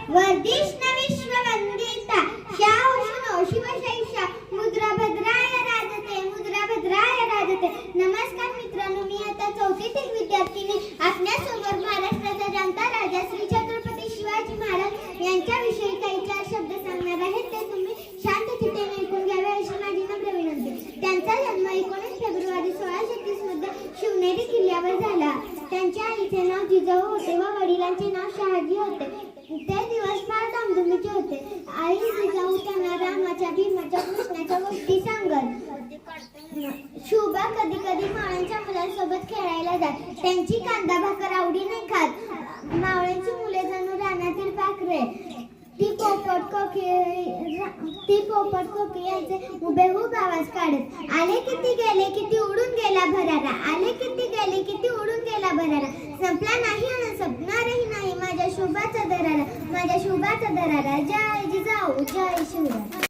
वर्धिष्ण विश्ववंदिता शाउष्णो शिवशैषा मुद्रा भद्राय राजते। नमस्कार मित्रांनो, मी आता चौथीतील विद्यार्थिनी आपल्यासमोर महाराष्ट्राचा जाणता राजा श्री छत्रपती शिवाजी महाराज यांच्याविषयी काही 4 शब्द सांगणार आहे। ते तुम्ही शांत चित्ताने ऐकून घ्यावे अशी माझी नम्र विनंती। त्यांचा जन्म 19 फेब्रुवारी 1630 मध्ये शिवनेरी किल्ल्यावर झाला। त्यांच्या आईचे नाव जिजाऊ होते व वडिलांचे नाव शहाजी होते। ते दिवस फार धामधुमीचे होते। आई जिजाऊ त्यांना रामाच्या, भीमाच्या, कृष्णाच्या गोष्टी सांगत। शुभा कधी कधी मावळ्यांच्या मुलांसोबत खेळायला जात। त्यांची कांदा भाकर आवडीने खात। मावळ्यांची मुले जणू रानातील पाखरे। ती पोपट कोकी यांचे हुबेहूब आवाज काढत। आले किती गेले किती उडून गेला भरारा, आले किती गेले किती उडून गेला भरारा। संपला नाही आणि संपणारही नाही माझ्या शुभाचा दरारा, माझ्या शुभाचा दरारा। जय जिजाऊ, जय शिवराय।